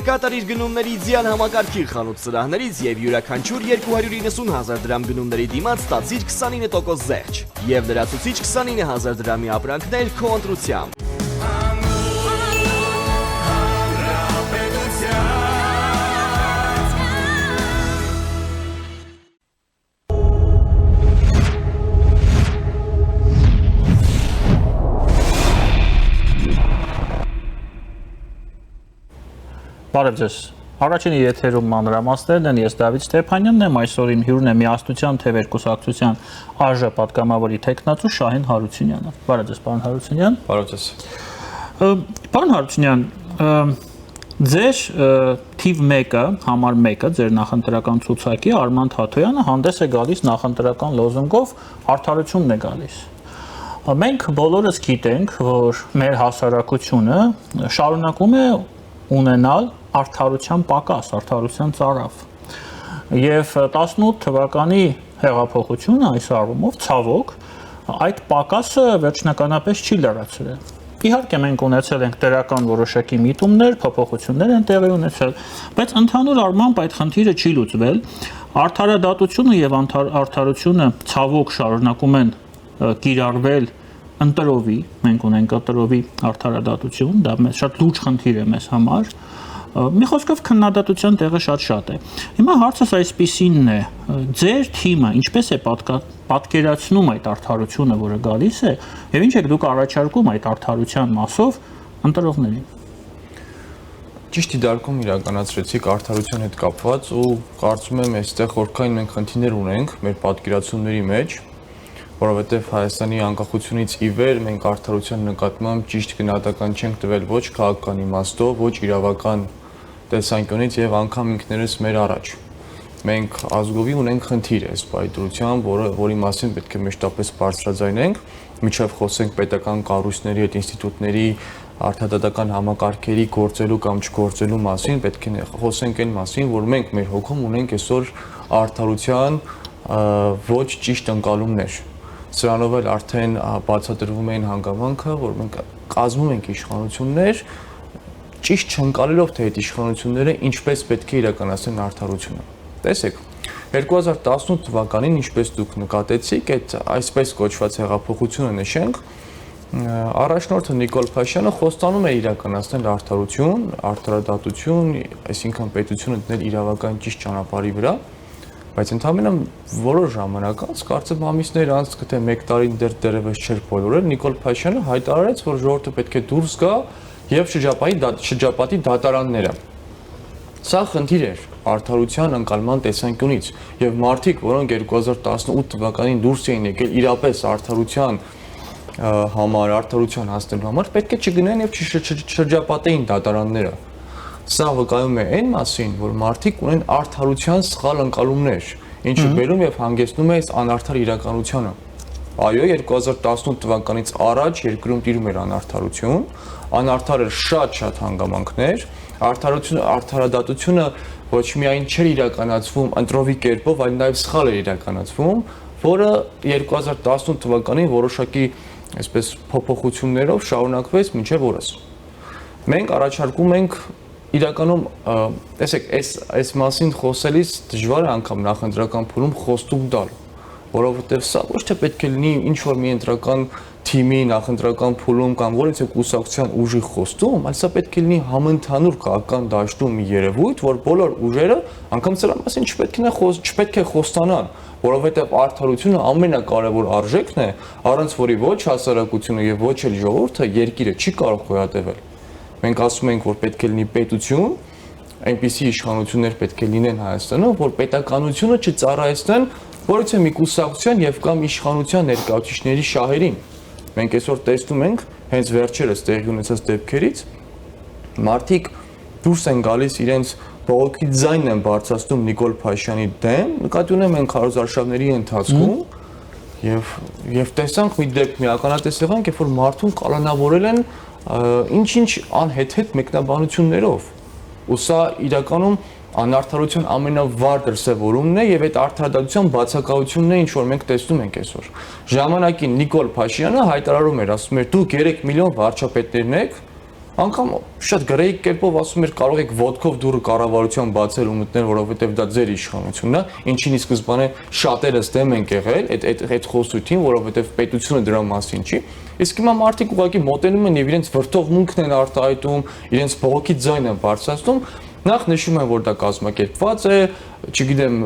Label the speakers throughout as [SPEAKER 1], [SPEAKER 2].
[SPEAKER 1] կկատար իր գնումների ձյան համակարգի խանութ սրահներից և յուրաքանչյուր 290,000 դրամ գնումների դիմաց ստացիր 29% զեղչ և լրացուցիչ 29,000 դրամի ապրանքներ քո ընտրությամբ։
[SPEAKER 2] Բարև ձեզ, առաջինի եթերում մանրամասներն են, ես Դավիթ Ստեփանյանն եմ, այսօր իմ հյուրն է Միասնության թեւեր կուսակցության ԱԺ պատգամավորի թեկնածու Շահին Հարությունյանը։ Բարև ձեզ, պարոն Հարությունյան։
[SPEAKER 3] Բարև ձեզ։
[SPEAKER 2] Պարոն Հարությունյան, ձեր թիվ 1-ը, համար 1-ը, ձեր նախընտրական ցուցակի Արման Թաթոյանը հանդես է գալիս նախընտրական լոզունգով արդարությունն է գալիս։ Մենք բոլորս գիտենք, որ մեր հասարակությունը շարունակում է ունենալ արդարության պակաս, արդարության ծարավ։ Եվ 18 թվականի հեղափոխությունը այս առումով ցավոք այդ պակասը վերջնականապես չի լրացրել։ Իհարկե մենք ունեցել ենք դրական որոշակի միտումներ, փոփոխություններ են տեղի ունեցել, բայց ընդհանուր առմամբ այդ խնդիրը չի լուծվել։ Արդարադատությունը եւ արդարությունը ցավոք շարունակում են կիրառվել ընտրովի, մենք ունենք ընտրովի արդարադատություն, դա մեզ շատ լուրջ խնդիր է մեզ համար։ Մի խոսքով քննադատության տեղը շատ է։ Հիմա հարցս այսպիսինն է. ձեր թիմը ինչպես է պատկերացնում այդ արդարությունը, որը գալիս է, եւ ինչ եք դուք առաջարկում այդ արդարության մասով ընտրողներին։
[SPEAKER 3] Ճիշտ դարքում իրականացրեցիք արդարության հետ կապված ու կարծում եմ այստեղ որքան մենք խնդիրներ ունենք մեր պատկերացումների մեջ, որովհետև Հայաստանի անկախությունից ի վեր մենք արդարության նկատմամբ ճիշտ գնահատական չենք տվել ոչ քաղաքական իմաստով, ոչ իրավական տեսանկյունից եւ անգամ ինքներս մեր առաջ։ Մենք ազգովի ունենք խնդիր այս պայծրությամբ, որի մասին պետք է մեջտապես բարձրաձայնենք, միջև խոսենք պետական կառույցների հետ ինստիտուտների արդարադատական համակարգերի գործելու կամ չգործելու մասին, պետք է խոսենք այն մասին, որ մենք մեր հոգում ունենք այսօր արդարության ոչ ճիշտ ընկալումներ։ Սրանով էլ արդեն բացատրվում է այն հանգամանքը, որ մենք կազմում ենք իշխանություններ, ճիշտ չընկալելով թե այդ իշխանությունները ինչպես պետք է իրականացնեն արդարությունը։ Տեսեք, 2018 թվականին, ինչպես դուք նկատեցիք, այդ այսպես կոչված հեղափոխությունը նշենք, առաջնորդը Նիկոլ Փաշյանը խոստանում է իրականացնել արդարություն, արդարադատություն, այսինքն պետությունը դնել իրավական ճիշտ ճանապարհի վրա, բայց ընդհանրապես որոշ ժամանակ անց, կարծեմ ամիսներ անց, գտե 1 տարին դեռևս չէր բոլորել, Նիկոլ Փաշյանը հայտարարեց, որ ժողովուրդը պետք է դուրս գա եւ շրջապատի դատարանները։ Սա խնդիր էր արդարության ընկալման տեսանկյունից եւ մարդիկ, որոնք 2018 թվականին դուրս էին եկել իրապես արդարության համար, արդարության հասնելու համար, պետք է չգնային եւ չշրջապատեին դատարանները։ Սա վկայում է այն մասին, որ մարդիկ ունեն արդարության սխալ ընկալումներ, ինչը բերում եւ հանգեցնում է այս անարդար իրականությանը։ Այո, 2018 թվականից առաջ երկրում տիրում էր անարդարություն, անարդար էր շատ հանգամանքներ, արդարադատությունը ոչ միայն չէր իրականացվում ընտրովի կերպով, այլ նաեւ սխալ էր իրականացվում, որը 2018 թվականին որոշակի այսպես փոփոխություններով շարունակվեց մինչև օրս։ Մենք առաջարկում ենք իրականում, տեսեք, այս մասին խոսելիս դժվար է անգամ նախընտրական փուլում խոստում տալ, որովհետև սա ոչ թե պետք է լինի ինչ-որ մի ընտրական թիմի նախընտրական փուլում կամ որևէ կուսակցության ուժի խոստում, այլ սա պետք է լինի համընդհանուր քաղաքական դաշտում մի երևույթ, որ բոլոր ուժերը անգամ սրա մասին չպետք է խոստանան, որովհետև արդարությունը ամենակարևոր արժեքն է, առանց որի ոչ հասարակությունը եւ ոչ էլ ժողովուրդը երկիրը չի կարող գոյատևել։ Մենք ասում ենք, որ պետք է լինի պետություն, այնպիսի իշխանություններ պետք է լինեն Հայաստանում, որ պետականությունը չծառայեցնեն որևէ մի կուսակցության եւ կամ իշխանության ներկայացուցիչների շահերին։ Մենք այսօր տեսնում ենք, հենց վերջերս տեղի ունեցած դեպքերից, մարդիկ դուրս են գալիս իրենց բողոքի ձայնն են բարձրացնում Նիկոլ Փաշյանի դեմ, նկատի ունեմ այն քարոզարշավների ընթացքում եւ տեսանք մի դեպք, մի ականատես եղանք, երբ որ մարդուն կալանավորել են ինչ-ինչ անհեթեթ մեկնաբանություններով, ու սա իրականում անարդարության ամենավառ դրսևորումն է եւ այդ արդարադատության բացակայությունն է, ինչ որ մենք տեսնում ենք այսօր։ Ժամանակին Նիկոլ Փաշյանը հայտարարում էր, ասում էր՝ դուք 3 միլիոն վարչապետներն եք, անգամ շատ գրեիք կերպով ասում էր կարող եք ոդկով դուրը կառավարության բացել ու մտնել, որովհետև դա ձեր իշխանությունն է, ինչին ի սկզբանե շատերս դեմ ենք եղել այդ խոսույթին, որովհետև պետությունը դրա մասին չի։ Իսկ հիմա մարդիկ ուղղակի մոտենում են եւ իրենց վրթովմունքն են արտահայտում, իրենց բողոքի ձայնը բարձրացնում, նախ նշում են, որ դա կազմակերպված է, չգիտեմ,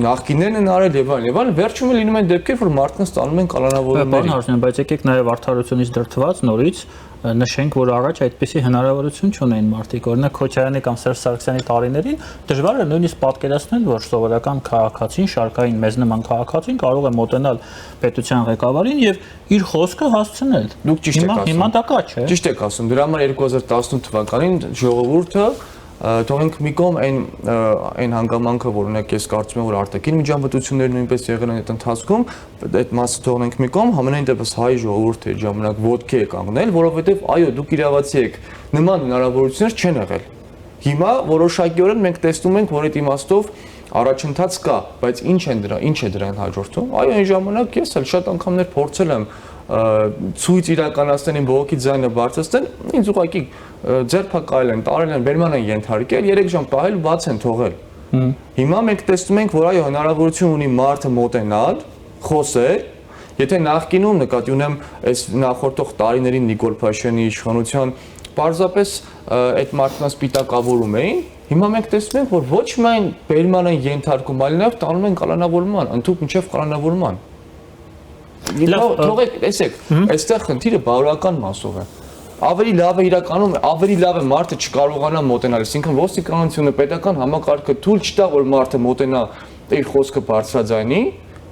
[SPEAKER 3] նախկիններն են արել եւ այլն, վերջում լինում են դեպքեր, որ մարդկանց տանում են կալանավորումների։
[SPEAKER 2] Պարոն Հարությունյան, բայց եկեք նաեւ արդարությունից դրդված նորից նշենք, որ առաջ այդպիսի հնարավորություն չունեն մարդիկ, օրինակ Քոչարյանի կամ Սերժ Սարգսյանի տարիներին դժվար է նույնիսկ պատկերացնել, որ սովորական քաղաքացին, շարքային մեզ նման քաղաքացին կարող է մոտենալ պետության ղեկավարին եւ իր խոսքը հասցնել։
[SPEAKER 3] Դուք ճիշտ եք ասում։
[SPEAKER 2] Հիմա դա կա, չէ՞։
[SPEAKER 3] Ճիշտ եք ասում։ Դրա համար 2018 թվականին ժողովուրդը թողենք մի կողմ այն հանգամանքը, որ օրինակ ես կարծում եմ, որ արտաքին միջամտությունները նույնպես եղել են այդ ընթացքում, այդ մասը թողենք մի կողմ, համենայն դեպս հայ ժողովուրդը այդ ժամանակ ոդկի է կանգնել, որովհետև այո, դուք իրավացի եք, նման հնարավորություններ չեն եղել։ Հիմա որոշակիորեն մենք տեսնում ենք, որ այդ իմաստով առաջընթաց կա, բայց ինչ է դրան հաջորդում։ Այո, այն ժամանակ ես էլ շատ անգամներ փորձել եմ ցույց իրականացնել իմ բողոքի ձայնը բարձրացնել, ինձ ուղղակի ձերբակալել են, տարել են, բերման են ենթարկել, 3 ժամ պահել, բաց են թողել։ Հիմա մենք տեսնում ենք, որ այո, հնարավորություն ունի մարդը մոտենալ, խոսել, եթե նախկինում նկատի ունեմ այս նախորդող տարիներին Նիկոլ Փաշինյանի իշխանության պարզապես այդ մարդկանց պիտակավորում էին, հիմա մենք տեսնում ենք, որ ոչ միայն բերման են ենթարկում, այլ նաև տանում են կալանավորման, ընդհանուր մինչև կալանավորման։ Թողեք, տեսեք, այստեղ խնդիրը բարոյական մասով է։ Ավելի լավ է իրականում, ավելի լավ է մարդը չկարողանա մոտենալ, այսինքն ոստիկանությունը պետական համակարգը թույլ չտա, որ մարդը մոտենա իր խոսքը բարձրաձայնի,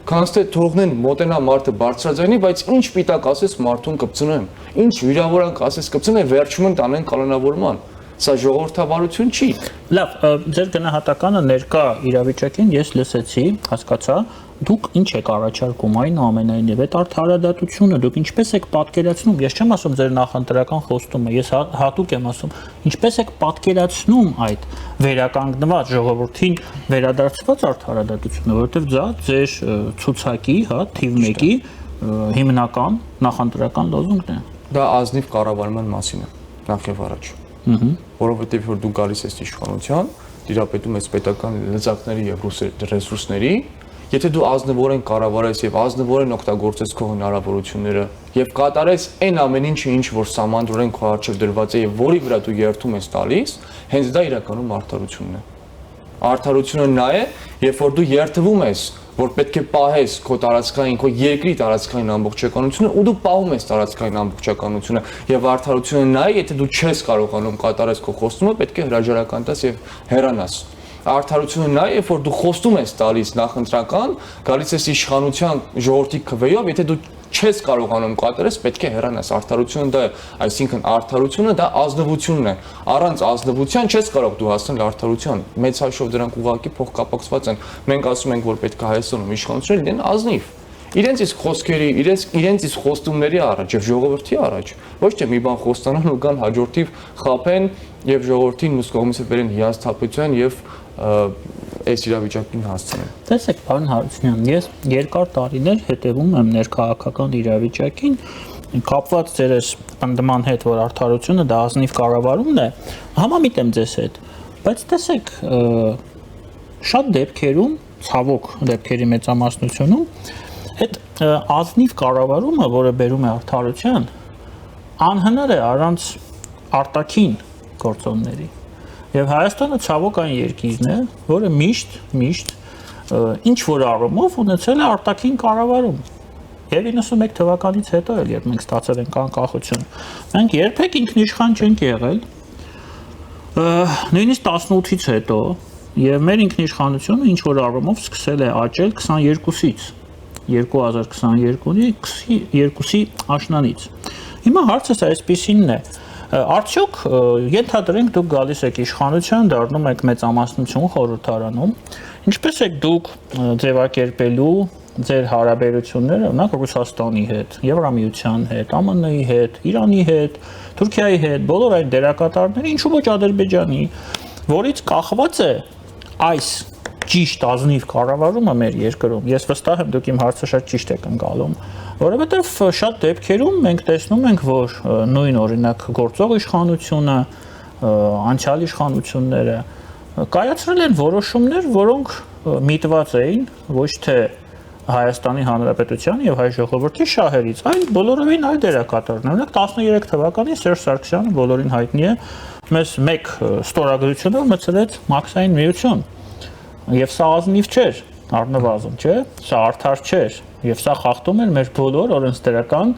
[SPEAKER 3] քան թե թողնեն մոտենա մարդը բարձրաձայնի, բայց ինչ պիտակ ասես մարդուն կպցնեն, ինչ վիրավորանք ասես կպցնեն, վերջում են տանեն կալանավորման։ Սա ժողովրդավարություն չի։
[SPEAKER 2] Լավ, ձեր գնահատականը ներկա իրավիճակին ես լսեցի, հասկացա, դուք ինչ եք առաջարկում այնուամենայնիվ այդ արդարադատությունը դուք ինչպես եք պատկերացնում, ես չեմ ասում ձեր նախընտրական խոստումը, ես հատուկ եմ ասում, ինչպես եք պատկերացնում այդ վերականգնված ժողովրդին վերադարձված արդարադատությունը, որովհետև դա ձեր ցուցակի, հա, թիվ 1-ի հիմնական նախընտրական լոզունգն է։
[SPEAKER 3] Դա ազնիվ կառավարման մասին է, նախ եւ առաջ։ Որովհետև որ դու գալիս ես իշխանության, դիրապետում ես պետական լծակների եւ ռեսուրսների, եթե դու ազնվորեն կառավարես եւ ազնվորեն օգտագործես քո հնարավորությունները եւ կատարես այն ամեն ինչը ինչ որ սահմանադրորեն քո առջեւ դրված է եւ որի վրա դու երթում ես տալիս, հենց դա իրականում արդարությունն է։ Արդարությունը նա է, երբ որ դու երթվում ես, որ պետք է պահես քո տարածքային, քո երկրի տարածքային ամբողջականությունը ու դու պահում ես տարածքային ամբողջականությունը եւ արդարությունը նա է, եթե դու չես կարողանում կատարես քո խոստումը, պետք է հրաժարական տաս եւ հեռանաս։ Արդարությունը նա է, երբ որ դու խոստում ես տալիս նախընտրական, գալիս ես իշխանության ժողովրդի քվեով, եթե դու չես կարողանում կատարես, պետք է հեռանաս։ Արդարությունը դա է, այսինքն արդարությունը դա ազնվությունն է։ Առանց ազնվության չես կարող դու հասնել արդարության։ Մեծ հաշվով դրանք ուղղակի փոխկապակցված են։ Մենք ասում ենք, որ պետք է Հայաստանում իշխանությունը լինեն ազնիվ։ Իրենց իսկ խոսքերի, իրենց իսկ խոստումների առաջ եւ ժողովրդի առաջ, ոչ թե մի բան խոստանան ու կան հաջորդիվ խափեն եւ ժողովրդին մյուս կողմից բերեն հիասթափության եւ այս իրավիճակին հասցնեն։
[SPEAKER 2] Տեսեք, պարոն Հարությունյան, ես երկար տարիներ հետևում եմ ներքաղաքական իրավիճակին, կապված ձեր ընդդման հետ, որ արդարությունը դա ազնիվ կառավարումն է, համամիտ եմ ձեզ հետ, բայց տեսեք, շատ դեպքերում, ցավոք դեպքերի մեծամասնությունում, այդ ազնիվ կառավարումը, որը բերում է արդարության, անհնար է առանց արտաքին գործոնների։ Եվ Հայաստանը ցավոք այն երկիրն է, որը միշտ ինչ որ առումով ունեցել է արտաքին կառավարում։ Եվ 91 թվականից հետո էլ, երբ մենք ստացել ենք անկախություն, մենք երբեք ինքնիշխան չենք եղել։ Նույնիսկ 18-ից հետո, եւ մեր ինքնիշխանությունը ինչ որ առումով սկսել է աճել 22-ից, 2022-ի աշնանից։ Հիմա հարցը այսպեսինն է. արդյոք ենթադրենք դուք գալիս եք իշխանության, դառնում եք մեծամասնություն խորհրդարանում, ինչպես եք դուք ձևակերպելու ձեր հարաբերությունները, օրինակ Ռուսաստանի հետ, Եվրամիության հետ, ԱՄՆ-ի հետ, Իրանի հետ, Թուրքիայի հետ, բոլոր այդ դերակատարների, ինչու ոչ Ադրբեջանի, որից կախված է այս ճիշտ ազնիվ կառավարումը մեր երկրում։ Ես վստահ եմ, դուք իմ հարցը շատ ճիշտ եք ընկալում։ որովհետև շատ դեպքերում մենք տեսնում ենք, որ նույն օրինակ գործող իշխանությունը, անցյալ իշխանությունները կայացրել են որոշումներ, որոնք միտված էին ոչ թե Հայաստանի Հանրապետության եւ հայ ժողովրդի շահերից, այլ բոլորովին այլ դերակատարներ։ Օրինակ 13 թվականին Սերժ Սարգսյանը բոլորին հայտնի է, մեզ մեկ ստորագրությունով մցրեց մաքսային միություն։ Եվ սա ազնիվ չէր, առնվազն, չէ՞, սա արդար չէր, եւ սա խախտում էր մեր բոլոր օրենսդրական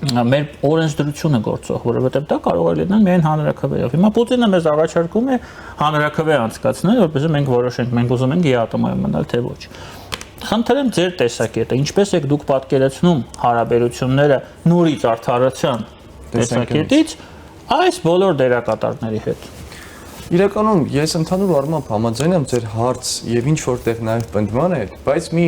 [SPEAKER 2] մեր օրենսդրությունը գործող, որովհետև դա կարող է լինել միայն հանրաքվեով։ Հիմա Պուտինը մեզ առաջարկում է հանրաքվե անցկացնել, որպեսզի մենք որոշենք, մենք ուզում ենք ԵԱՏՄ-ում մնալ, թե ոչ։ Խնդրեմ ձեր տեսակետը, ինչպես եք դուք պատկերացնում հարաբերությունները նորից արդարացան տեսակետից այս բոլոր դերակատարների հետ։
[SPEAKER 3] Իրականում ես ընդհանուր առմամբ համաձայն եմ ձեր հարց եւ ինչ որտեղ նաեւ պնդման հետ, բայց մի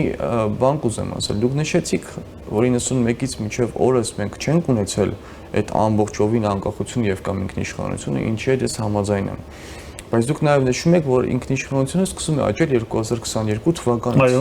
[SPEAKER 3] բան կուզեմ ասել։ Դուք նշեցիք, որ 91-ից մինչև օրս մենք չենք ունեցել այդ ամբողջովին անկախություն եւ կամ ինքնիշխանությունը, ինչի հետ ես համաձայն եմ։ Բայց դուք նաեւ նշում եք, որ ինքնիշխանությունը սկսում է աճել 2022 թվականից։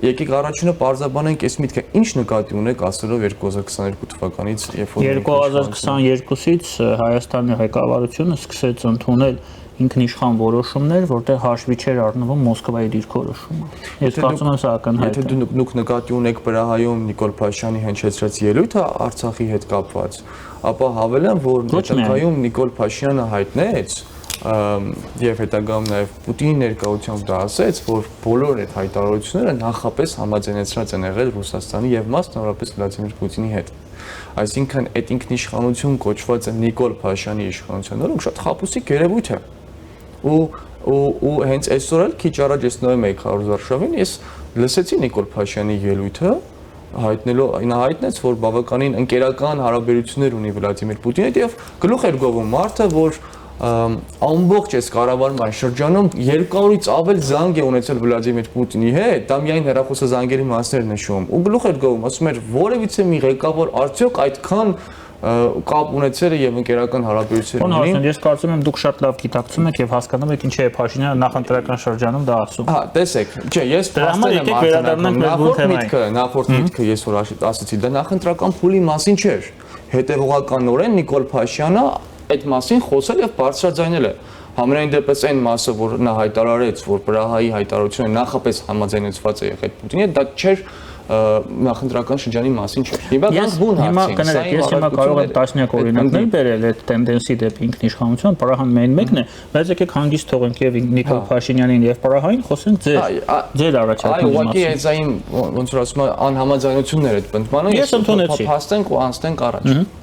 [SPEAKER 3] Եկեք առաջինը պարզաբանենք այս միտքը ինչ նկատի ունեք ասելով 2022 թվականից, երբ որ
[SPEAKER 2] 2022-ից Հայաստանի ղեկավարությունը սկսեց ընդունել ինքնիշխան որոշումներ, որտեղ հաշվի չէր առնվում Մոսկվայի դիրքորոշումը։ Ես կարծում եմ սա ակնհայտ է։
[SPEAKER 3] Եթե դուք նկատի ունեք Պրահայում Նիկոլ Փաշինյանի հնչեցրած ելույթը Արցախի հետ կապված, ապա հավելեմ, որ Մոսկվայում Նիկոլ Փաշինյանը հայտնեց եւ հետագայում նաեւ Պուտինի ներկայությամբ դա ասեց, որ բոլոր այդ հայտարարությունները նախապես համաձայնեցրած են եղել Ռուսաստանի եւ մասնավորապես Վլադիմիր Պուտինի հետ։ Այսինքն այդ ինքնիշխանություն կոչված է Նիկոլ Փաշինյանի իշխանություններում շատ խաբուսիկ երևույթ է։ Ու հենց այսօր էլ քիչ առաջ ես նայում էի Խարուզարշավին, ես լսեցի Նիկոլ Փաշինյանի ելույթը, նա հայտնեց, որ բավականին ընկերական հարաբերություններ ունի Վլադիմիր Պուտինի հետ եւ գլուխ էր գովում մարդը, որ ամբողջ այս կառավարման շրջանում 200-ից ավել զանգ է ունեցել Վլադիմիր Պուտինի հետ, դա միայն հեռախոսազանգերի մասներ նշում, ու գլուխ էր գովում, ասում էր, որևիցե մի ղեկավար արդյոք այդքան կապ ունեցել է եւ ընկերական հարաբերություններ ունի։
[SPEAKER 2] Պարոն, ես կարծում եմ դուք շատ լավ գիտակցում եք եւ հասկանում եք ինչի է Փաշինյանը նախընտրական շրջանում դա ասում։
[SPEAKER 3] Հա, տեսեք, չէ, ես նախորդ միտքը ես որ ասացի, դա նախընտրական փուլի մասին չէր։ Հետևողականորեն Նիկոլ Փաշինյանը այդ մասին խոսել եւ բարձրաձայնել է։ Համենայն դեպս այն մասը, որ նա հայտարարեց, որ Պրահայի հայտարարությունը նախապես համաձայնեցված է եղել Պուտինի հետ, դա չէր նախընտրական շրջանի մասին չէ։ Հիմա գանք բուն հարցին։
[SPEAKER 2] Ես հիմա կարող եմ տասնյակ օրինակներ բերել այդ տենդենսի դեպի ինքնիշխանություն, Պրահան միայն մեկն է, բայց եկեք հանգիստ թողենք եւ Նիկոլ Փաշինյանին եւ Պրահային խոսենք ձեր առաջարկների մասին։
[SPEAKER 3] Ուղղակի այս այն ոնց որ ասում են անհամաձայնություններ այդ բնդմանը
[SPEAKER 2] ես ընդունեցի։
[SPEAKER 3] Փաստենք ու անցնենք առաջ։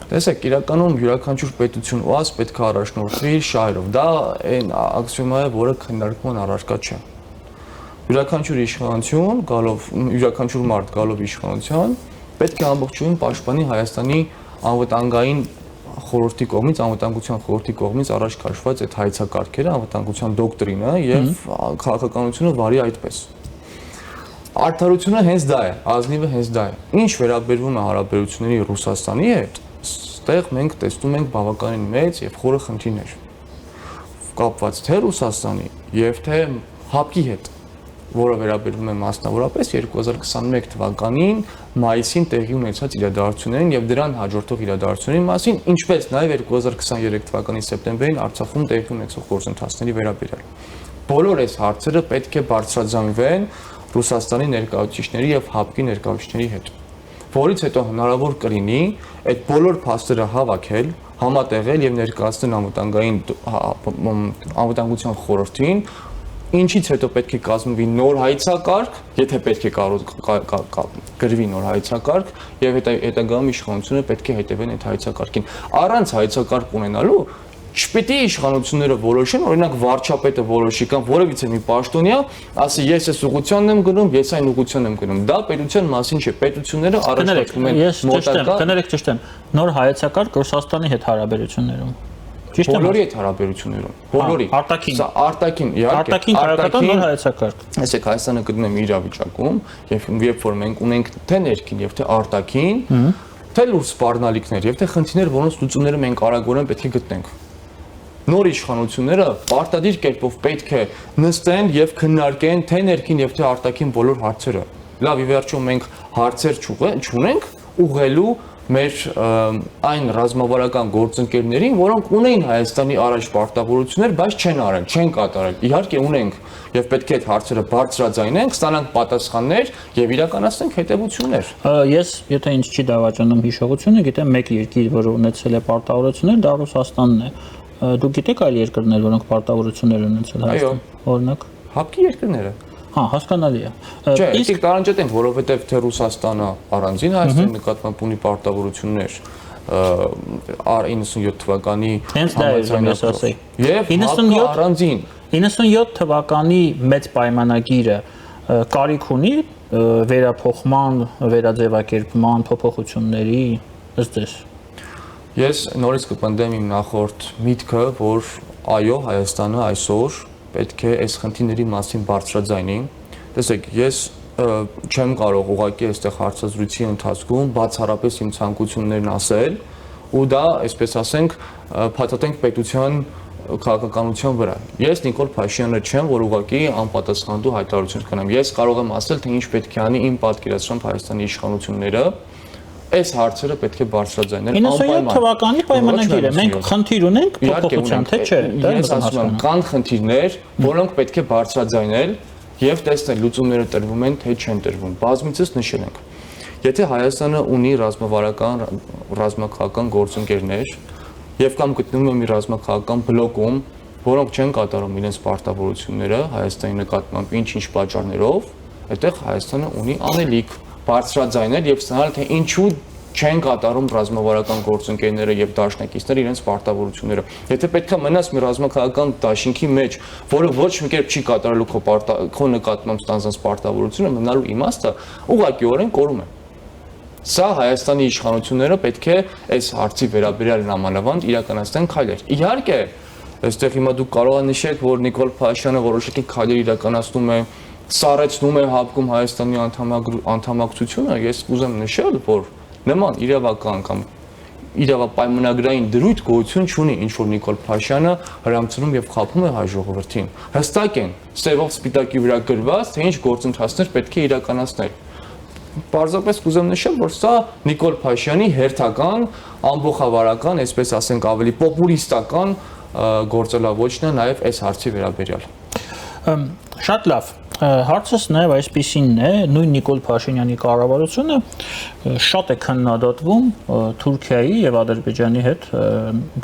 [SPEAKER 3] Տեսեք, իրականում յուրաքանչյուր պետություն ու ազգ պետք է առաջնորդվի շահերով։ Դա այն աքսիոմա է, որը քննարկման առարկա չէ։ Յուրաքանչյուր իշխանություն գալով, յուրաքանչյուր մարդ գալով իշխանության պետք է ամբողջովին պաշտպանի Հայաստանի անվտանգային խորհրդի կողմից, անվտանգության խորհրդի կողմից առաջ քաշված այդ հայցակարգերը, անվտանգության դոկտրինը եւ քաղաքականությունը վարի այդպես։ Արդարությունը հենց դա է, ազնիվը հենց դա է։ Ինչ վերաբերվում է հարաբերությունների Ռուսաստանի հետ, ստեղ մենք տեսնում ենք բավականին մեծ եւ խորը խնդիրներ կապված թե Ռուսաստանի եւ թե ՀԱՊԿ-ի հետ, որը վերաբերվում է մասնավորապես 2021 թվականին մայիսին տեղի ունեցած իրադարձություններին եւ դրան հաջորդող իրադարձությունների մասին, ինչպես նաեւ 2023 թվականի սեպտեմբերին Արցախում տեղի ունեցող գործընթացների վերաբերյալ։ Բոլոր այս հարցերը պետք է բարձրաձայնվեն Ռուսաստանի ներկայացուցիչների եւ ՀԱՊԿ-ի ներկայացուցիչների հետ, որից հետո հնարավոր կլինի այդ բոլոր փաստերը հավաքել, համատեղել եւ ներկայացնել անվտանգության խորհրդին, ինչից հետո պետք է կազմվի նոր հայցակարգ, եթե պետք է գրվի նոր հայցակարգ եւ հետագայում իշխանությունը պետք է հետևեն այդ հայցակարգին։ Առանց հայցակարգ ունենալու չպետք է իշխանությունները որոշեն, օրինակ վարչապետը որոշի կամ որևիցե մի պաշտոնյա ասի ես այս ուղղությանն եմ գնում, ես այն ուղղությանն եմ գնում։ Դա պետության մասին չէ, պետությունները առաջնորդվում են մոտակա։
[SPEAKER 2] Կներեք, ճիշտ եմ։ Նոր հայեցակարգ Ռուսաստանի հետ հարաբերություններում։ Ճիշտ է։
[SPEAKER 3] Բոլորի հետ հարաբերություններում, բոլորի։
[SPEAKER 2] Արտաքին։
[SPEAKER 3] Սա արտաքին, իհարկե։
[SPEAKER 2] Արտաքին քաղաքական նոր հայեցակարգ։
[SPEAKER 3] Այսինքն Հայաստանը գտնում է իրավիճակում, երբ որ մենք ունենք թե ներքին եւ թե արտաքին, թե լուրջ սպառնալիքներ եւ թե խնդիրներ, որոնց լուծումները մենք արագորեն պետք է գտնենք։ Նոր իշխանությունները պարտադիր կերպով պետք է նստեն եւ քննարկեն թե ներքին եւ թե արտաքին բոլոր հարցերը։ լավ ի վերջո մենք հարցեր չունենք ուղղելու մեր այն ռազմավարական գործընկերներին, որոնք ունեին Հայաստանի առաջ պարտավորություններ, բայց չեն արել, չեն կատարել։ Իհարկե ունենք եւ պետք է այդ հարցերը բարձրաձայնենք, ստանանք պատասխաններ եւ իրականացնենք հետեւություններ։
[SPEAKER 2] Ես, եթե ինձ չի դավաճանում հիշողությունը, գիտեմ մեկ երկիր, որը ունեցել է պարտավորություններ, դա Ռուսաստանն է։ Դուք գիտեք այլ երկրներ, որոնք պարտավորություններ ունեցել Հայաստան, օրինակ։
[SPEAKER 3] Հապկի երկրները։
[SPEAKER 2] Հա, հասկանալի է։
[SPEAKER 3] Չէ, իսկ տարանջատենք, որովհետեւ թե Ռուսաստանը առանձին Հայաստանի նկատմամբ ունի պարտավորություններ 97 թվականի
[SPEAKER 2] համաձայնագրով
[SPEAKER 3] եւ 97 առանձին
[SPEAKER 2] 97 թվականի մեծ պայմանագիրը կարիք ունի վերափոխման, վերաձևակերպման, փոփոխությունների, ըստ ձեզ։
[SPEAKER 3] Ես նորից կպնդեմ իմ նախորդ միտքը, որ այո, Հայաստանը այսօր պետք է այս խնդիրների մասին բարձրաձայնի։ Տեսեք, ես չեմ կարող ուղղակի այստեղ հարցազրույցի ընթացքում բացառապես իմ ցանկություններն ասել ու դա, այսպես ասենք, փաթաթենք պետության քաղաքականության վրա։ Ես Նիկոլ Փաշինյանը չեմ, որ ուղղակի անպատասխանատու հայտարարություն կանեմ։ Ես կարող եմ ասել, թե ինչ պետք է անի իմ պատկերացմամբ Հայաստանի իշխանությունները այս հարցերը պետք է բարձրաձայնել
[SPEAKER 2] անպայման։ 97 թվականի պայմանագիրը մենք խնդիր ունենք փոփոխության, թե չէ։
[SPEAKER 3] Ես ասում եմ, կան խնդիրներ, որոնք պետք է բարձրաձայնել եւ տեսնել լուծումները տրվում են, թե չեն տրվում։ Բազմիցս նշել ենք։ Եթե Հայաստանը ունի ռազմաքաղաքական գործընկերներ եւ կամ գտնվում են մի ռազմաքաղաքական բլոկում, որոնք չեն կատարում իրենց պարտավորությունները Հայաստանի նկատմամբ ինչ-ինչ պատճառներով, այդտեղ Հայաստանը ունի անելիք բարձրաձայնել եւ ստանալ, թե ինչու չեն կատարում ռազմավարական գործընկերները եւ դաշնակիցները իրենց պարտավորությունները։ Եթե պետքա մնաս մի ռազմաքաղաքական դաշինքի մեջ, որը ոչ մի կերպ չի կատարելու քո նկատմամբ ստանձնած պարտավորությունը, մնալու իմաստը ուղղակիորեն կորում է։ Սա Հայաստանի իշխանությունները պետք է այս հարցի վերաբերյալ նամանավանդ իրականացնեն քայլեր։ Իհարկե, այստեղ հիմա դուք կարող եք նշել, որ Նիկոլ Փաշինյանը որոշակի քայլեր իրականացնում է, սառեցնում է հապկում Հայաստանի անդամակցությունը, ես ուզեմ նշել, որ նման իրավական կամ իրավապայմանագրային դրույթ գոյություն չունի, ինչ որ Նիկոլ Փաշինյանը հրամցնում եւ խաբում է հայ ժողովրդին։ Հստակ են, սևով սպիտակի վրա գրված, թե ինչ գործընթացներ պետք է իրականացնել։ Պարզապես կուզեմ նշել, որ սա Նիկոլ Փաշինյանի հերթական, ամբողջավարական, այսպես ասենք, ավելի պոպուլիստական գործելավոճն է նաեւ այս հարցի վերաբերյալ։
[SPEAKER 2] Շատ լավ։ Հարցս նաև այսպեսին է, նույն Նիկոլ Փաշինյանի կառավարությունը շատ է քննադատվում Թուրքիայի եւ Ադրբեջանի հետ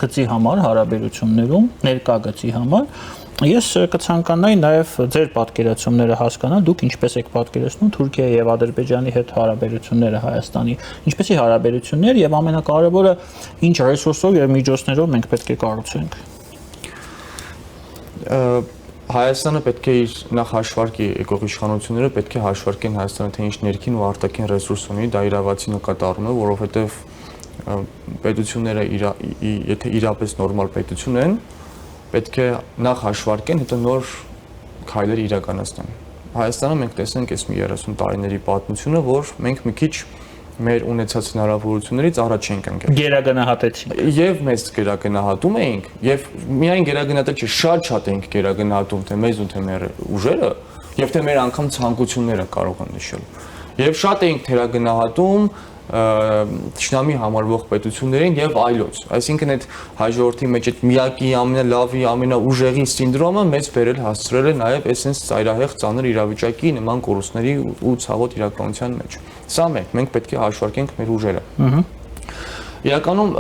[SPEAKER 2] գծի համար հարաբերություններում, ներկա գծի համար։ Ես կցանկանայի նաև ձեր պատկերացումները հասկանալ, դուք ինչպես եք պատկերացնում Թուրքիայի եւ Ադրբեջանի հետ հարաբերությունները Հայաստանի, ինչպեսի հարաբերություններ եւ ամենակարևորը ինչ ռեսուրսով եւ միջոցներով մենք պետք է կառուցենք։
[SPEAKER 3] Հայաստանը պետք է իր նախ հաշվարկի եկող իշխանությունները պետք է հաշվարկեն Հայաստանը թե ինչ ներքին ու արտաքին ռեսուրս ունի, դա իրավացի նկատառում է, որովհետև պետությունները եթե իրապես նորմալ պետություն են, պետք է նախ հաշվարկեն, հետո նոր քայլեր իրականացնեն։ Հայաստանը մենք տեսնենք այս մի 30 տարիների պատմությունը, որ մենք մի քիչ մեր ունեցած հնարավորություններից առաջ ենք ընկել։
[SPEAKER 2] Գերագնահատեցինք։
[SPEAKER 3] Եվ մեզ գերագնահատում էինք, եւ միայն գերագնահատել չէ, շատ էինք գերագնահատում, թե մեզ ու թե մեր ուժերը, եւ թե մեր անգամ ցանկությունները կարող են նշել։ Եվ շատ էինք թերագնահատում ճշնամի համարվող պետություններին եւ այլոց։ Այսինքն այդ հայ ժողովրդի մեջ այդ միակի ամենալավի, ամենաուժեղի սինդրոմը մեծ բերել հասցրել է նաեւ այսպես ծայրահեղ ծանր իրավիճակի նման կորուստների ու ցավոտ իրականության մեջ։ Սա մենք պետք է հաշվարկենք մեր ուժերը։ Իրականում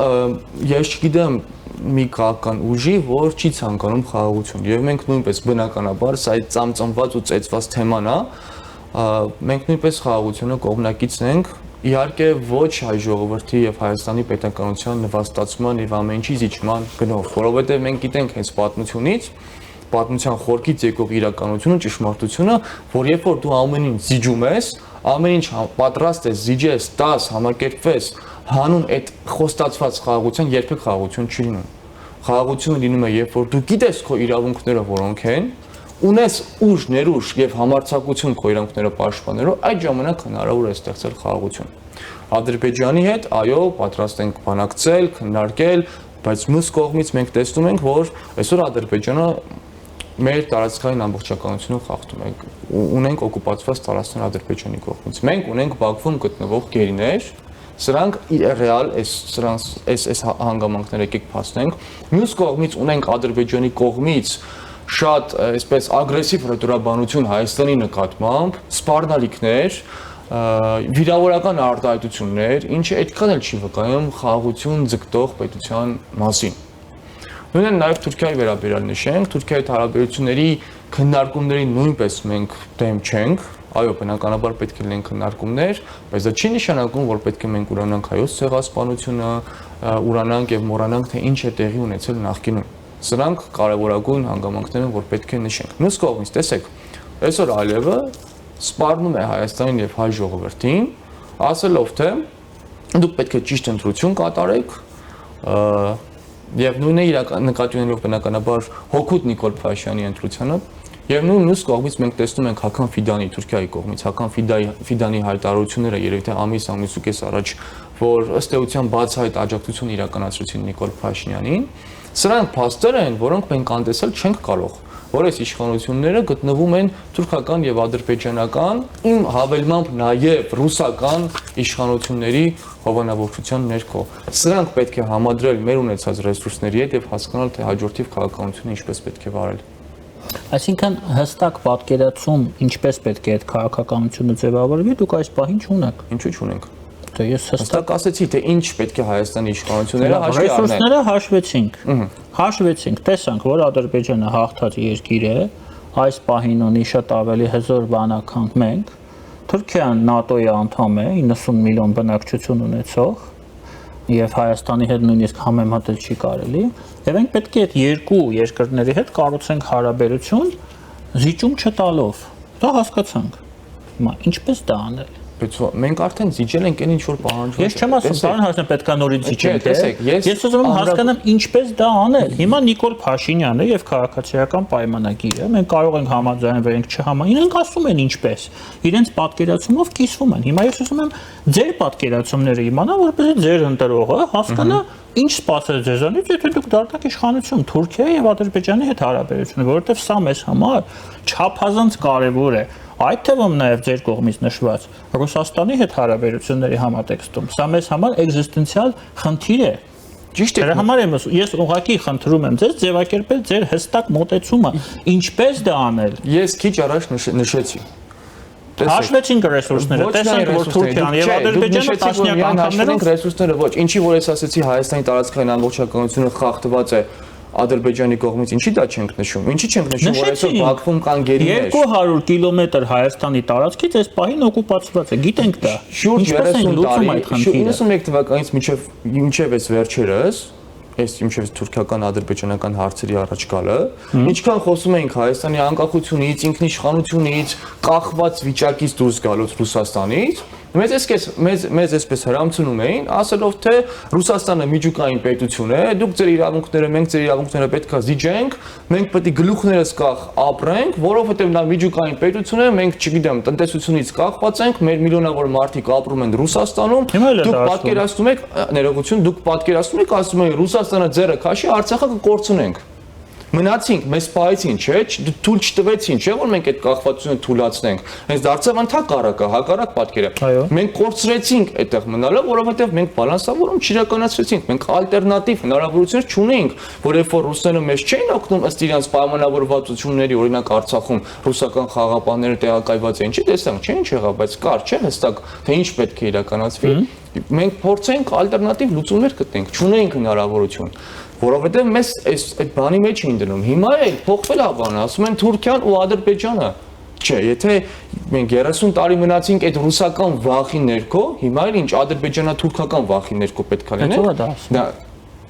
[SPEAKER 3] ես չգիտեմ մի քաղաքական ուժի, որ չի ցանկանում խաղաղություն եւ մենք նույնպես բնականաբար սա այդ ծամծամված ու ծեծված թեման է, մենք նույնպես խաղաղությունը կողմնակիցն ենք, իհարկե ոչ հայ ժողովրդի եւ Հայաստանի պետականության նվաստացման եւ ամեն ինչի զիջման գնով, որովհետեւ մենք գիտենք հենց պատմությունից, պատմության խորքից եկող իրականությունը, ճշմարտությունը, որ երբ որ դու ամեն ինչ զիջում ես, ամեն ինչ պատրաստ ես զիջես, տաս, համակերպվես, հանուն այդ խոստացված խաղաղության երբեք խաղաղություն չի լինում։ Խաղաղությունը լինում է, երբ որ դու գիտես քո իրավունքները որոնք են, ունես ուժ, ներուժ եւ համարձակություն քո իրավունքները պաշտպանելու, այդ ժամանակ հնարավոր է ստեղծել խաղաղություն։ Ադրբեջանի հետ, այո, պատրաստ ենք բանակցել, քննարկել, բայց մյուս կողմից մենք տեսնում ենք, որ այսօր Ադրբեջանը մեր տարածքային ամբողջականությունը խախտում ենք։ Ունենք օկուպացված տարածքներ Ադրբեջանի կողմից։ Մենք ունենք Բաքվում գտնվող գերիներ, սրանք ռեալ այս հանգամանքները եկեք փաստենք։ Մյուս կողմից ունենք Ադրբեջանի կողմից շատ այսպես ագրեսիվ ռետորաբանություն Հայաստանի նկատմամբ, սպառնալիքներ, վիրավորական արտահայտություններ, ինչը այդքան էլ չի վկայում խաղաղություն ձգտող պետության մասին։ Նույնն նաև Թուրքիայի վերաբերյալ նշենք, Թուրքիայի հարաբերությունների քննարկումների նույնպես մենք դեմ չենք, այո, բնականաբար պետք է լինեն քննարկումներ, բայց դա չի նշանակում, որ պետք է մենք ուրանանք հայոց ցեղասպանությունը, ուրանանք եւ մոռանանք, թե ինչ է տեղի ունեցել նախկինում։ Սրանք կարևորագույն հանգամանքներ են, որ պետք է նշենք։ Մյուս կողմից, տեսեք, այսօր Ալիևը սպառնում է Հայաստանին եւ հայ ժողովրդին, ասելով թե դուք պետք է ճիշտ ընտրություն կատարեք, եւ նույնը նկատի ունելով բնականաբար հօգուտ Նիկոլ Փաշինյանի ընտրությանը, եւ նույն մյուս կողմից մենք տեսնում ենք Հական Ֆիդանի Թուրքիայի կողմից Հական Ֆիդանի հայտարարությունները երևի թե ամիս ու կես առաջ, որ ըստ էության բացահայտ աջակցություն իրականացրեցին Նիկոլ Փաշինյանին, սրանք փաստեր են, որոնք մենք անտեսել չենք կարող, որ այս իշխանությունները գտնվում են թուրքական եւ ադրբեջանական, իմ հավելմամբ նաեւ ռուսական իշխանությունների հովանավորության ներքո։ Սրանք պետք է համադրել մեր ունեցած ռեսուրսների հետ եւ հասկանալ, թե հաջորդիվ քաղաքականությունը ինչպես պետք է վարել։
[SPEAKER 2] Այսինքն հստակ պատկերացում ինչպես պետք է այդ քաղաքականությունը ձևավորվի, դուք այս պահին չունեք։
[SPEAKER 3] Ինչու՞ չունենք։
[SPEAKER 2] Դե ես
[SPEAKER 3] հստակ ասեցի, թե ինչ պետք է Հայաստանի իշխանությունները հաշվի առնեն։
[SPEAKER 2] Ռեսուրսները հաշվեցինք, տեսանք, որ Ադրբեջանը հաղթած երկիր է, այս պահին ունի շատ ավելի հզոր բանակ, քան մենք։ Թուրքիան ՆԱՏՕ-ի անդամ է, 90 միլիոն բնակչություն ունեցող, եւ Հայաստանի հետ նույնիսկ համեմատել չի կարելի, եւ մենք պետք է այդ երկու երկրների հետ կառուցենք հարաբերություն զիջում չտալով։ Դա հասկացանք։ Հիմա ինչպես դա անել։
[SPEAKER 3] Բայց մենք արդեն զիջել ենք այն ինչ որ պահանջվում է։
[SPEAKER 2] Ես չեմ ասում, պարոն Հարությունյան, պետք է նորից զիջենք։
[SPEAKER 3] Ես
[SPEAKER 2] ուզում եմ հասկանամ ինչպես դա անել։ Հիմա Նիկոլ Փաշինյանը եւ քաղաքացիական պայմանագիրը մենք կարող ենք համաձայնվել, ենք չհամաձայն, իրենք ասում են ինչպես։ Իրենց պատկերացումով կիսվում են։ Հիմա ես ուզում եմ ձեր պատկերացումները իմանալ, որպեսզի ձեր ընտրողը հասկանա ինչ սպասել ձեզանից, եթե դուք դարձաք իշխանություն Թուրքիայի եւ Ադրբեջանի հետ հարաբերությունը, որովհետեւ սա մեզ համար չափազանց կարեւոր է։ Այդ թվում նաև ձեր կողմից նշված Ռուսաստանի հետ հարաբերությունների համատեքստում սա մեզ համար էգզիստենցիալ խնդիր է։ Ճիշտ է։ Դրա համար ես ուղղակի խնդրում եմ ձեզ ձևակերպել ձեր հստակ մոտեցումը, ինչպես դա անել։
[SPEAKER 3] Ես քիչ առաջ նշեցի։
[SPEAKER 2] Հաշվեցինք ռեսուրսները, տեսանք, որ Թուրքիան եւ Ադրբեջանը տասնյակ անգամներով
[SPEAKER 3] ռեսուրսները ոչ, ինչի որ ես ասացի Հայաստանի տարածքային ամբողջականությունը խախտված է Ադրբեջանի կողմից, ինչի դա չենք նշում։ Ինչի չենք նշում, որ այսօր Բաքվում կան գերիներ։
[SPEAKER 2] 200 կիլոմետր Հայաստանի տարածքից այս պահին օկուպացված է, գիտենք դա։
[SPEAKER 3] Շուրջ 30 տարի, 91 թվականից մինչև այս վերջերս, այս մինչև թուրքական ադրբեջանական հարցերի առաջ գալը, ինչքան խոսում էինք Հայաստանի անկախությունից, ինքնիշխանությունից, կախված վիճակից դուրս գալուց Ռուսաստանից, մեզ այսպես հրամցնում էին, ասելով թե Ռուսաստանը միջուկային պետություն է, դուք ձեր իրավունքները, մենք ձեր իրավունքները պետք է զիջենք, մենք պետք է գլուխներս կախ ապրենք, որովհետև նա միջուկային պետություն է, մենք չգիտեմ, տնտեսությունից կախված ենք, մեր միլիոնավոր մարդիկ ապրում են Ռուսաստանում, դուք պատկերացնում եք, ներողություն, դուք պատկերացնում եք, ասում են Ռուսաստանը ձեռը քաշի, Արցախը կկորցնենք։ Մնացինք, մեզ սպայեցին, չէ՞, թույլ չտվեցին, չէ՞ որ մենք այդ կախվածությունը թույլատնենք։ Հենց դարձավ ընդհակառակը, հակառակ պատկերը։ Մենք կորցրեցինք այդտեղ մնալը, որովհետև մենք բալանսավորում չիրականացրեցինք, մենք ալտերնատիվ հնարավորություններ չունեինք, որ երբ որ ռուսները մեզ չէին օգնում ըստ իրենց պայմանավորվածությունների, օրինակ Արցախում ռուսական խաղաղապահները տեղակայված էին, չի տեսանք, չէ՞ ինչ եղավ, բայց կար, չէ՞ հստակ, թե ինչ պետք է իրականացվի։ Մենք փորձենք ալտերնատիվ լուծումներ գտնենք, չունեինք հնարավորություն, որովհետև մեզ այդ բանի մեջ էին դնում։ Հիմա էլ փոխվել է բանը, ասում են Թուրքիան ու Ադրբեջանը։ Չէ, եթե մենք 30 տարի մնացինք այդ ռուսական վախի ներքո, հիմա էլ ինչ ադրբեջանա-թուրքական վախի ներքո պետք է լինենք։
[SPEAKER 2] Ո՞վ է դա ասում։
[SPEAKER 3] Դա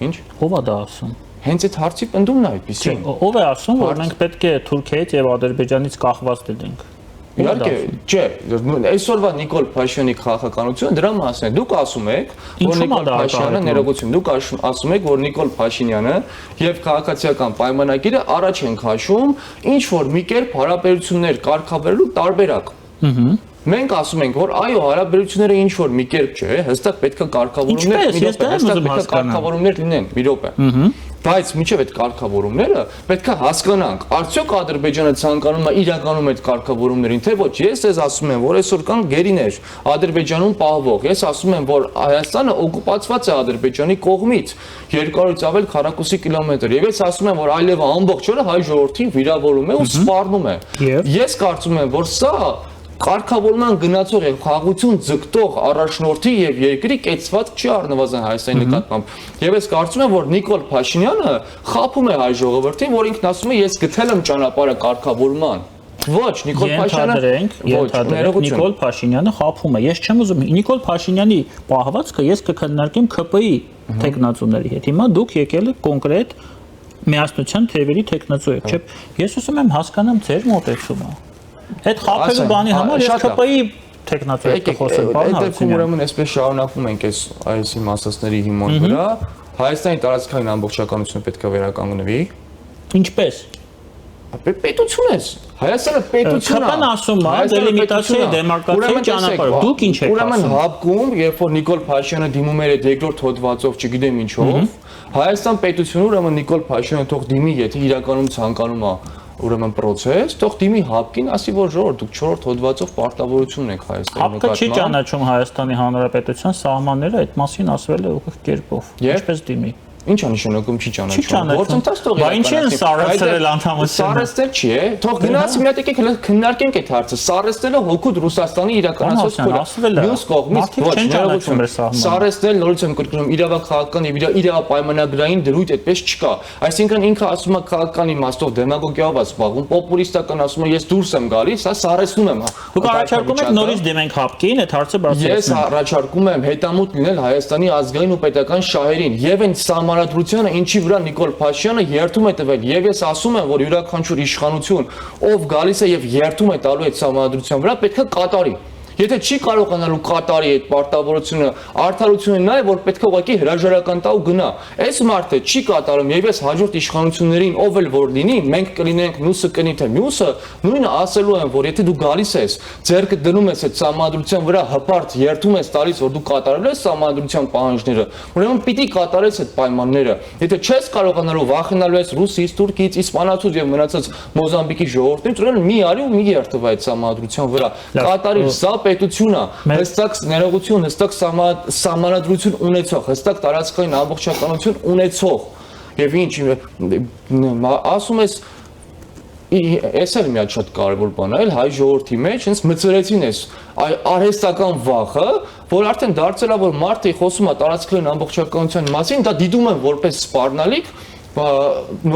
[SPEAKER 3] ինչ։
[SPEAKER 2] Ո՞վ է դա ասում։
[SPEAKER 3] Հենց այդ հարցի պնդումն է այդպեսին։
[SPEAKER 2] Ո՞վ է ասում, որ մենք պետք է Թուրքիայից եւ Ադրբեջանից կախված լինենք։
[SPEAKER 3] Իհարկե, չէ, այսօրվա Նիկոլ Փաշինյանի քաղաքականությունը դրա մասն է։ Դուք ասում եք, որ Նիկոլ Փաշինյանը ներողություն, դուք ասում եք, որ Նիկոլ Փաշինյանը եւ քաղաքացիական պայմանագիրը առաջ են քաշում ինչ որ մի կերպ հարաբերություններ կարգավորելու տարբերակ։ Մենք ասում ենք, որ այո, հարաբերությունները ինչ որ մի կերպ չէ, հստակ պետք է կարգավորումներ լինեն, մի րոպե։ Բայց միջև այդ կարգավորումները պետք է հասկանանք, արդյոք Ադրբեջանը ցանկանում է իրականում այդ կարգավորումներին, թե ոչ։ Ես ես ասում եմ, որ այսօր կան գերիներ Ադրբեջանում պահվող։ Ես ասում եմ, որ Հայաստանը օկուպացված է Ադրբեջանի կողմից 200-ից ավել քառակուսի կիլոմետր։ Եվ ես ասում եմ, որ այլևս ամբողջ օրը հայ ժողովրդին վիրավորում է ու սպառնում է։ Ես կարծում եմ, որ սա կարգավորման գնացող եւ խաղաղություն ձգտող առաջնորդի եւ երկրի կեցված չի առնվազն Հայաստանի նկատմամբ։ Եվ ես կարծում եմ, որ Նիկոլ Փաշինյանը խաբում է հայ ժողովրդին, որ ինքն ասում է ես գտել եմ ճանապարհը կարգավորման։ Ոչ, Նիկոլ Փաշինյանը
[SPEAKER 2] Նիկոլ Փաշինյանը խաբում է։ Ես չեմ ուզում Նիկոլ Փաշինյանի պահվածքը ես կքննարկեմ ԿՊ-ի տեխնացուների հետ։ Հիմա դուք եկել եք կոնկրետ միասնության թևերի տեխնացու եք, չէ՞։ Ես ուզում եմ հասկանամ ձեր մոտեցումը։ Այդ խափելու բանի համար ես ԿՊ-ի տեխնացու հետ կխոսեմ, պարոն Հարությունյան։
[SPEAKER 3] Ուրեմն այսպես շարունակվում ենք այս մասածների հիման վրա։ Հայաստանի տարածքային ամբողջականությունը պետք է վերականգնվի։
[SPEAKER 2] Ինչպես։
[SPEAKER 3] Պետություն է։ Հայաստանը պետություն է։
[SPEAKER 2] ԿՊ-ն ասում է դելիմիտացիայի դեմարկացիայի ճանապարհ։ Դուք ինչ եք ասում։
[SPEAKER 3] Ուրեմն հապկում, երբ որ Նիկոլ Փաշինյանը դիմում էր այդ երկրորդ հոդվածով, չգիտեմ ինչով, Հայաստան պետությունը ուրեմն Նիկոլ Փաշինյանը թող դիմի, եթե իրականում ցանկանում է ուրեմն process, թող դիմի հապկին, ասի որ ժողովուրդ դուք 4-րդ հոդվածով պարտավորություն եք Հայաստանի նկատմամբ։
[SPEAKER 2] Հապկը չի ճանաչում Հայաստանի Հանրապետության սահմանները, այդ մասին ասվել է ուղիղ կերպով։ Ինչպես դիմի։
[SPEAKER 3] Ինչ է նշանակում չի ճանաչում։ Գործընթաց թող
[SPEAKER 2] իրականացնի։ Բա ինչ են սարսել անդամությունը։
[SPEAKER 3] Սարսել չի է։ Թող գնաց մի հատ եկեք քննարկենք այդ հարցը։ Սարսելը հոգուտ Ռուսաստանի իրականացած քոլ։ Մյուս կողմից ոչ ներողություն։ Սարսել նորից եմ կրկնում իրավախաղական եւ իրավապայմանագրային դրույթ այդպես չկա։ Այսինքն ինքը ասում է քաղաքական իմաստով դեմագոգիայով է զբաղվում, պոպուլիստական ասում է ես դուրս եմ գալիս, հա սարսնում եմ։
[SPEAKER 2] Դուք առաջարկում եք նորից դիմենք հապկին, այդ հարցը բարձրացնենք։
[SPEAKER 3] Ես առաջարկում եմ հետամուտ լինել Հայաստանի ազգային ու պետական շահերին եւ այն Համարադրությանը ինչի վրա Նիկոլ Փաշինյանը երթում է տվել եւ ես ասում եմ որ յուրաքանչյուր իշխանություն ով գալիս է եւ երթում է տալու այդ համարադրության վրա պետք է կատարի Եթե չի կարողանալու կատարի այդ պարտավորությունը, արդարությունը նա է, որ պետք է ուղղակի հրաժարական տա ու գնա։ Այս մարդը չի կատարում եւ ես հաջորդ իշխանություններին ով էլ որ լինի, մենք կլինենք մյուսը կնի թե մյուսը, նույնը ասելու եմ, որ եթե դու գալիս ես, ձեռքը դնում ես այդ համադրության վրա հպարտ երթում ես տալիս, որ դու կատարել ես համադրության պահանջները, ուրեմն պիտի կատարես այդ պայմանները։ Եթե չես կարողանալու վախենալու ես ռուսից, թուրքից, իսպանացուց եւ մնացած Մոզամբիկի ժողովրդից, ուրեմն մի արի ու մի երթվա այդ համադրության վրա։ Կատարի սա պետությունը հստակ ներողություն, հստակ սահմանադրություն ունեցող, հստակ տարածքային ամբողջականություն ունեցող եւ ինչ ասում ես ես էլ մի հատ շատ կարևոր բան է, հայ ժողովրդի մեջ հենց մծրեցին էս արհեստական վախը, որ արդեն դարձել է որ մարդը խոսում է տարածքային ամբողջականության մասին, դա դիտում են որպես սպառնալիք,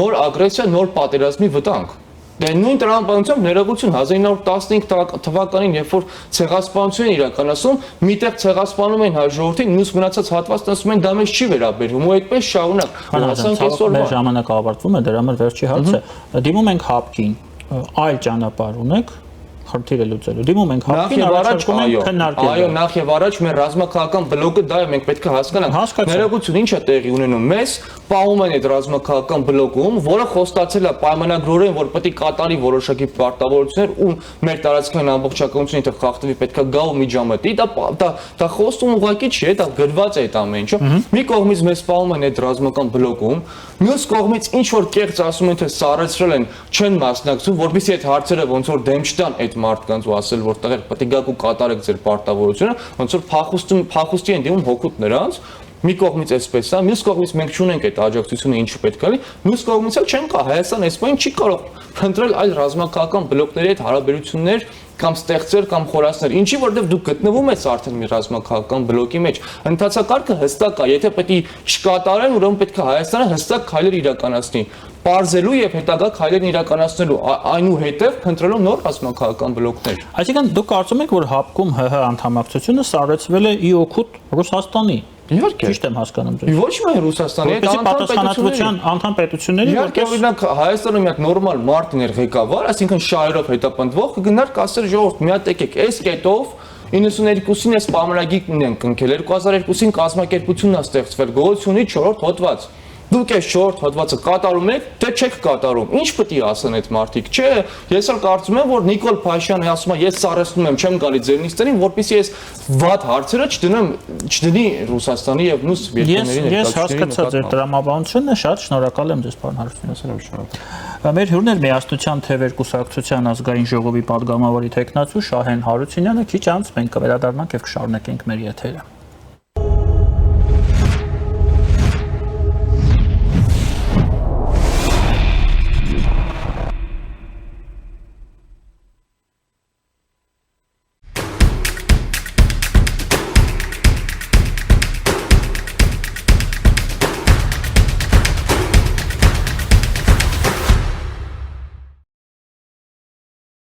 [SPEAKER 3] նոր ագրեսիա, նոր պատերազմի վտանգ։ Դե նույն տրամաբանությամբ ներողություն 1915 թվականին, երբ որ ցեղասպանություն իրականացում, միտեղ ցեղասպանում են հայ ժողովրդին, մյուս մնացած հատվածն ասում են դա մեզ չի վերաբերվում, ու այդպես շարունակ։
[SPEAKER 2] Հասանք այսօր մեր ժամանակը ավարտվում է, դրա համար վերջի հարցը։ Դիմում ենք հապկին, այլ ճանապարհ ունեք խնդիրը լուծելու։ Դիմում ենք հապկին, առաջարկում ենք քննարկել։ Այո,
[SPEAKER 3] նախ եւ առաջ մեր ռազմաքաղաքական բլոկը դա է, մենք պետք է հասկանանք։ Ներողություն, ինչ է տեղի ունենում։ Մեզ պահում են այդ ռազմաքաղաքական բլոկում, որը խոստացել է պայմանագրորեն, որ պետք է կատարի որոշակի պարտավորություններ ու մեր տարածքային ամբողջականությունը եթե խախտվի, պետք է գա ու միջամտի։ Դա խոստում ուղղակի չի, դա գրված է այդ ամեն ինչը։ Մի կողմից մեզ պահում են այդ ռազմական բլոկում, մյուս կողմից ինչ որ կեղծ ասում են թե սառեցրել են, չեն մասնակցում, որովհետեւ այդ հարցերը ոնց որ դեմ չտան այդ մարդկանց ու ասել որ տղեր պետք է գաք ու կատարեք ձեր պարտավորությունը, ոնց որ փախուստի են դիմում հոգուտ նրանց, մի կողմից էսպես է, մյուս կողմից մենք չունենք այդ աջակցությունը ինչը պետք է լինի, մյուս կողմից էլ չեն կա Հայաստան այսպես չի կարող փնտրել այլ ռազմաքաղաքական բլոկների հետ հարաբերություններ կամ ստեղծել կամ խորացնել, ինչի որտեվ դու գտնվում ես արդեն մի ռազմաքաղաքական բլոկի մեջ, ընթացակարգը հստակ է, եթե պետք է չկատարեն, ուրեմն պետք է Հայաստանը հստակ քայլեր իրականացնի, պարզելու եւ հետագա քայլեր իրականացնելու, այնուհետեւ փնտրելու նոր ռազմաքաղաքական բլոկներ։
[SPEAKER 2] Այսինքն դուք կարծում եք, որ հապկում ՀՀ անդամակցությունը սառեցվել է ի օգուտ Ռուսաստանի։
[SPEAKER 3] Իհարկե։
[SPEAKER 2] Ճիշտ եմ հասկանում ձեզ։
[SPEAKER 3] Ոչ միայն Ռուսաստանի,
[SPEAKER 2] այդ պատասխանատվության անդամ պետությունների,
[SPEAKER 3] որտեղ օրինակ Հայաստանը մի հատ նորմալ մարդ ուներ ղեկավար, այսինքն շահերով հետապնդվող, կգնար կասեր ժողովուրդ, մի հատ եկեք, այս կետով 92-ին էս պայմանագիր ունենք կնքել, 2002-ին կազմակերպությունն է ստեղծվել, գողությունի 4-րդ հոդված։
[SPEAKER 4] Դուք այս 4 հատվածը կատարում եք, թե չեք կատարում։ Ինչ պետք է ասեն այդ մարդիկ, չէ՞։ Ես էլ կարծում եմ, որ Նիկոլ Փաշյանը ասում է, ես սարսնում եմ, չեմ գալի ձեր նիստերին, որպեսզի ես վատ հարցերը չդնի Ռուսաստանի եւ մյուս երկրների
[SPEAKER 2] Ես հասկացա ձեր տրամաբանությունը, շատ շնորհակալ եմ ձեզ, պարոն Հարությունյան։ Մեր հյուրն էր Միասնության թևեր կուսակցության ազգային ժողովի падգամավորի տեխնացու Շահեն Հարությունյանը, քիչ անց մենք կվերադառնանք եւ կշարունակենք մեր եթերը։